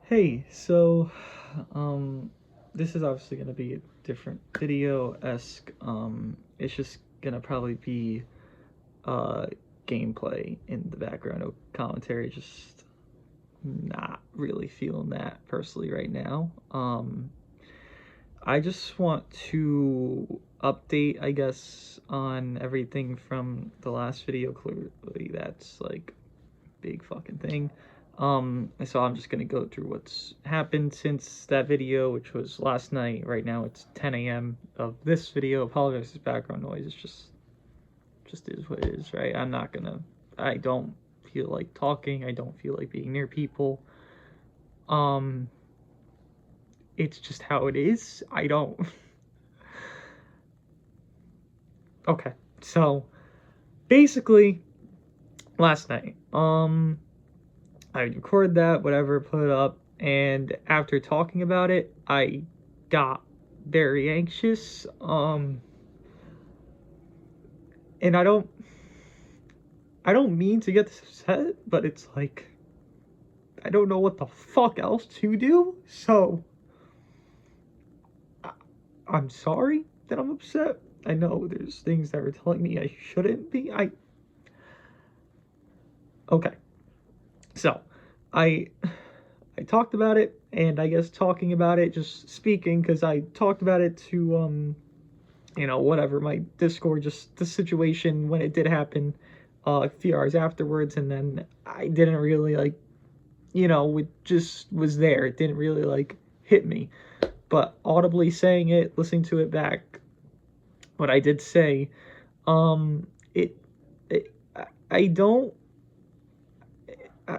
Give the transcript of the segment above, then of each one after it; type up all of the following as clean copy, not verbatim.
Hey, so, this is obviously gonna be a different video-esque. It's just gonna probably be, uh, gameplay in the background of commentary, just not really feeling that personally right now. I just want to update, I guess, on everything from the last video. Clearly, that's like big fucking thing. So I'm just gonna go through what's happened since that video, which was last night. Right now it's 10 a.m. of this video. Apologize for background noise. It's just is what it is, right? I don't feel like talking. I don't feel like being near people. Um, it's just how it is. I don't. Okay, so basically, last night, I recorded that, whatever, put it up, and after talking about it, I got very anxious. And I don't mean to get this upset, but it's like I don't know what the fuck else to do. So I'm sorry that I'm upset. I know there's things that are telling me I shouldn't be. Okay. So, I I talked about it, and I guess talking about it, just speaking, because I talked about it to whatever, my Discord, just the situation when it did happen, a few hours afterwards, and then I didn't really like, it just was there. It didn't really like hit me, but audibly saying it, listening to it back, what I did say, it, it I don't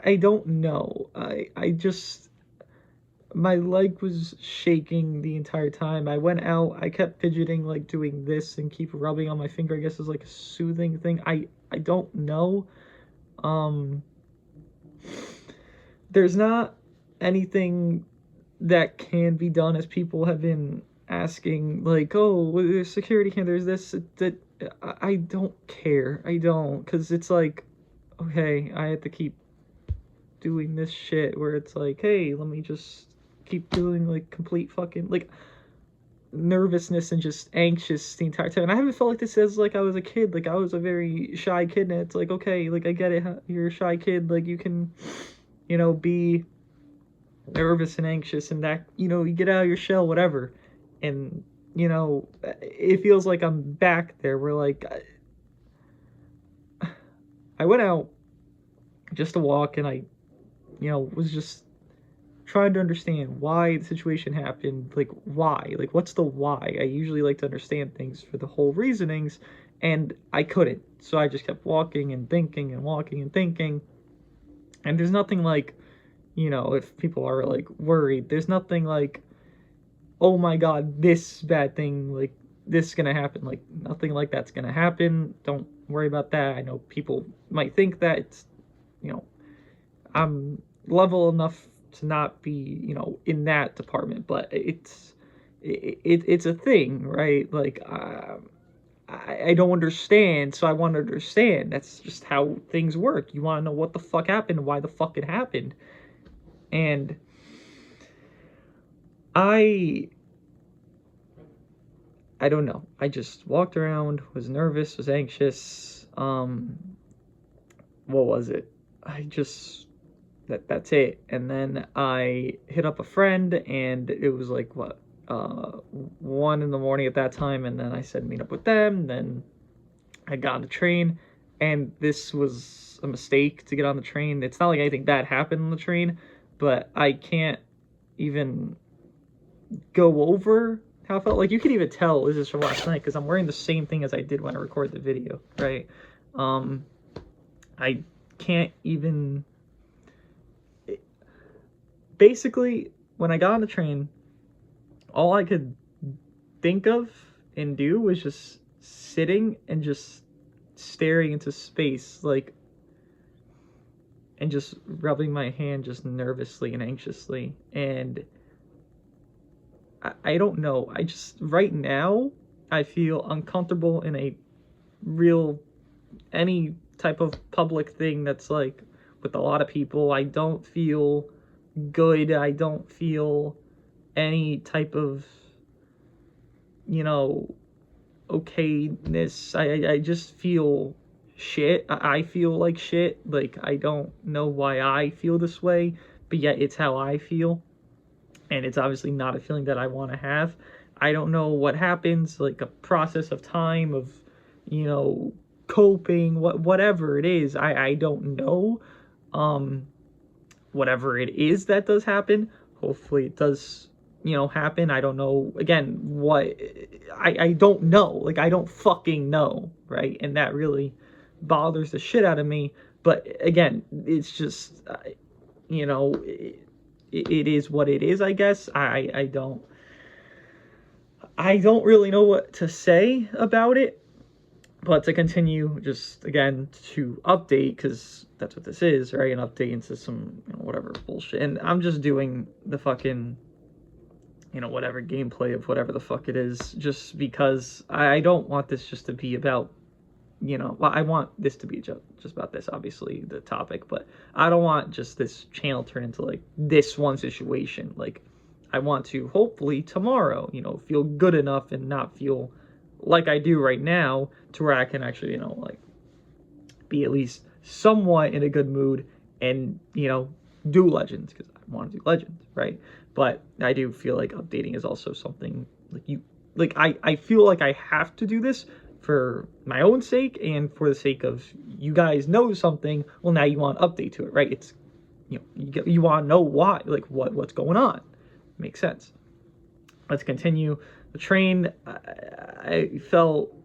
I don't know. I just my leg was shaking the entire time. I went out, I kept fidgeting, like doing this and keep rubbing on my finger, I guess is like a soothing thing. I don't know. Um there's not anything that can be done, as people have been asking, like, oh, well, there's security cam, there's this, that. I don't care. I don't, because it's like, okay, I have to keep doing this shit where it's like, hey, let me just keep doing like complete fucking like nervousness and just anxious the entire time. And I haven't felt like this as like I was a kid. Like I was a very shy kid, and it's like, okay, like I get it, huh? You're a shy kid, like you can, be nervous and anxious, and that, you get out of your shell, whatever. And it feels like I'm back there. Where like I went out just to walk, and I, was just trying to understand why the situation happened. Like, why? Like, what's the why? I usually like to understand things for the whole reasonings, and I couldn't. So I just kept walking and thinking and walking and thinking. And there's nothing like, if people are like worried, there's nothing like, oh my god, this bad thing, like, this is gonna happen. Like, nothing like that's gonna happen. Don't worry about that. I know people might think that it's, you know, I'm level enough to not be, in that department, but it's a thing, right? Like, I don't understand, so I want to understand. That's just how things work. You want to know what the fuck happened, why the fuck it happened, and I I don't know. I just walked around, was nervous, was anxious. What was it? I just that's it. And then I hit up a friend, and it was like what, 1 in the morning at that time, and then I said meet up with them. Then I got on the train, and this was a mistake to get on the train. It's not like anything bad happened on the train, but I can't even go over how I felt. Like, you can even tell this is from last night because I'm wearing the same thing as I did when I recorded the video, right? Um, I can't even. Basically, when I got on the train, all I could think of and do was just sitting and just staring into space, like, and just rubbing my hand just nervously and anxiously. And I don't know. I just, right now, I feel uncomfortable in a real, any type of public thing that's like with a lot of people. I don't feel good. I don't feel any type of, you know, okayness. I just feel shit. I feel like shit. Like, I don't know why I feel this way, but yet it's how I feel. And it's obviously not a feeling that I want to have. I don't know what happens, like a process of time, of, you know, coping, whatever it is. I don't know. Whatever it is that does happen, hopefully it does, you know, happen. I don't know, again, what, I don't know, like, I don't fucking know, right? And that really bothers the shit out of me. But again, it's just, you know, it is what it is, I guess. I don't really know what to say about it. But to continue, just again to update, because that's what this is, right? An update into some, you know, whatever bullshit. And I'm just doing the fucking, you know, whatever gameplay of whatever the fuck it is, just because I don't want this just to be about, you know, well, I want this to be just about this, obviously, the topic, but I don't want just this channel turn into like this one situation. Like, I want to hopefully tomorrow, you know, feel good enough and not feel like I do right now, to where I can actually, you know, like, be at least somewhat in a good mood and, you know, do Legends, because I want to do Legends, right? But I do feel like updating is also something like I feel like I have to do this for my own sake and for the sake of you guys know something. Well, now you want to update to it, right? It's, you know, you want to know why, like, what's going on. Makes sense. Let's continue. The train, I felt,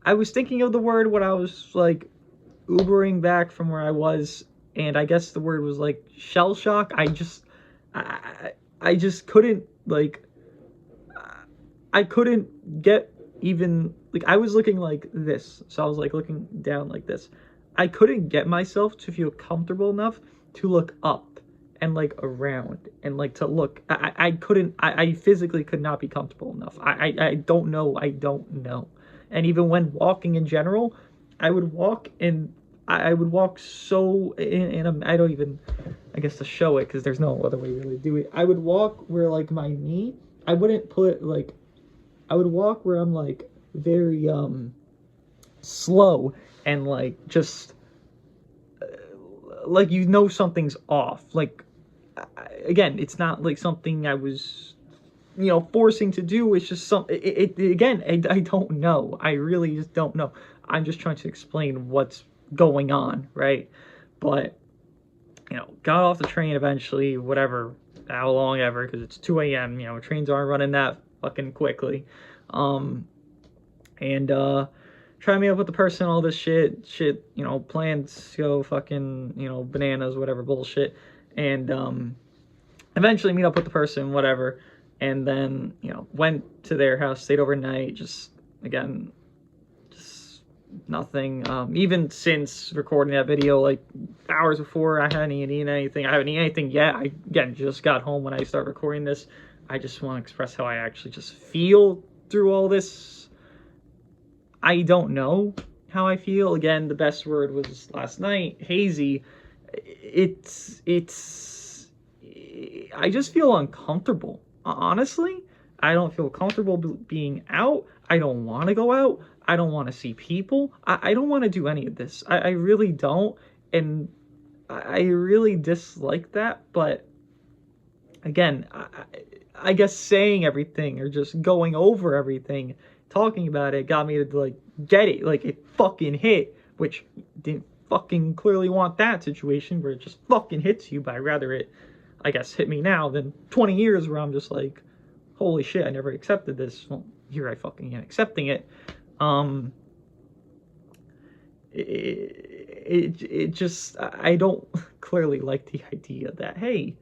I was thinking of the word when I was like Ubering back from where I was, and I guess the word was like shell shock. I just couldn't, like, I couldn't get even, like, I was looking like this, so I was like looking down like this. I couldn't get myself to feel comfortable enough to look up and like around and like to look. I couldn't, I physically could not be comfortable enough. I don't know. I don't know. And even when walking in general, I would walk and I would walk so in a, I don't even, I guess to show it, because there's no other way really to do it. I would walk where like my knee, I wouldn't put like, I would walk where I'm like very slow and like just like, you know, something's off. Like, again, it's not like something I was, you know, forcing to do. It's just something, again, I don't know. I really just don't know. I'm just trying to explain what's going on, right? But, you know, got off the train eventually, whatever, how long ever, because it's 2 a.m., you know, trains aren't running that fucking quickly. And try to meet up with the person, all this shit, you know, plans go fucking, you know, bananas, whatever bullshit. And eventually meet up with the person, whatever. And then, you know, went to their house, stayed overnight, just, again, just nothing. Even since recording that video, like, hours before, I hadn't eaten anything. I haven't eaten anything yet. I, again, just got home when I started recording this. I just want to express how I actually just feel through all this. I don't know how I feel. Again, the best word was last night, hazy. I just feel uncomfortable. Honestly, I don't feel comfortable being out. I don't want to go out. I don't want to see people. I don't want to do any of this. I really don't. And I really dislike that. But again, I guess saying everything or just going over everything, talking about it, got me to like get it. Like, it fucking hit, which didn't fucking clearly want that situation where it just fucking hits you. But I'd rather it, I guess, hit me now than 20 years where I'm just like, holy shit, I never accepted this. Well, here I fucking am accepting it. It just, I don't clearly like the idea that, hey,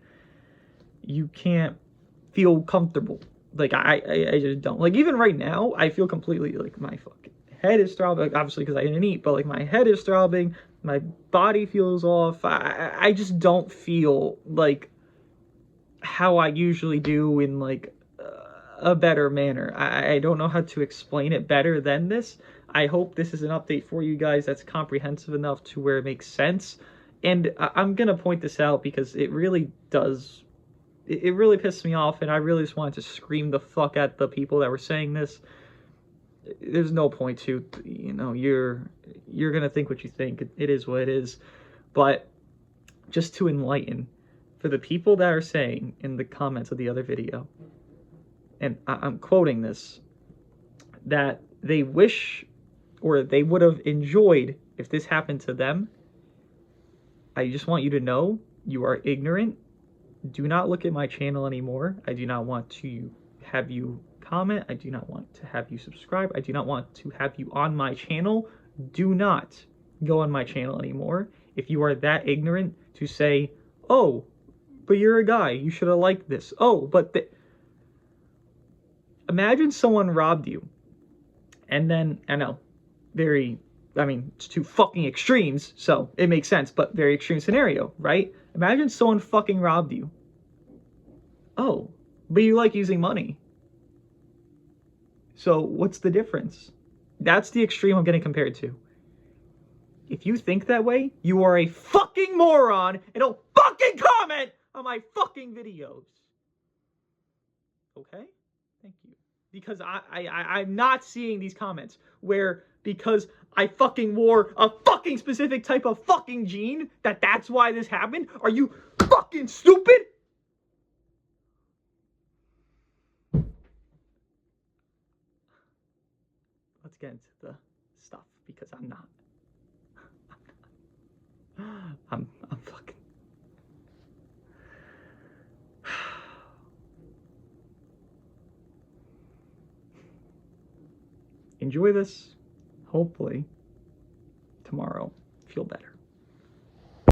you can't feel comfortable. Like, I just don't. Like, even right now, I feel completely, like, my fucking head is throbbing, like, obviously because I didn't eat, but like my head is throbbing, my body feels off. I just don't feel like how I usually do in like a better manner. I don't know how to explain it better than this. I hope this is an update for you guys that's comprehensive enough to where it makes sense. And I'm gonna point this out because it really does, it really pissed me off, and I really just wanted to scream the fuck at the people that were saying this. There's no point to, you know, you're gonna think what you think. It is what it is. But just to enlighten, for the people that are saying in the comments of the other video, and I'm quoting this, that they wish or they would have enjoyed if this happened to them, I just want you to know you are ignorant. Do not look at my channel anymore. I do not want to have you comment. I do not want to have you subscribe. I do not want to have you on my channel. Do not go on my channel anymore. If you are that ignorant to say, oh, but you're a guy, you should have liked this. Oh, but imagine someone robbed you. And then, I know, it's two fucking extremes, so it makes sense, but very extreme scenario, right? Imagine someone fucking robbed you. Oh, but you like using money. So what's the difference? That's the extreme I'm getting compared to. If you think that way, you are a fucking moron and don't fucking comment on my fucking videos. Okay? Thank you. Because I'm not seeing these comments where because I fucking wore a fucking specific type of fucking jean that's why this happened. Are you fucking stupid? Let's get into the stuff because I'm not. I'm fucking. Enjoy this. Hopefully, tomorrow, feel better.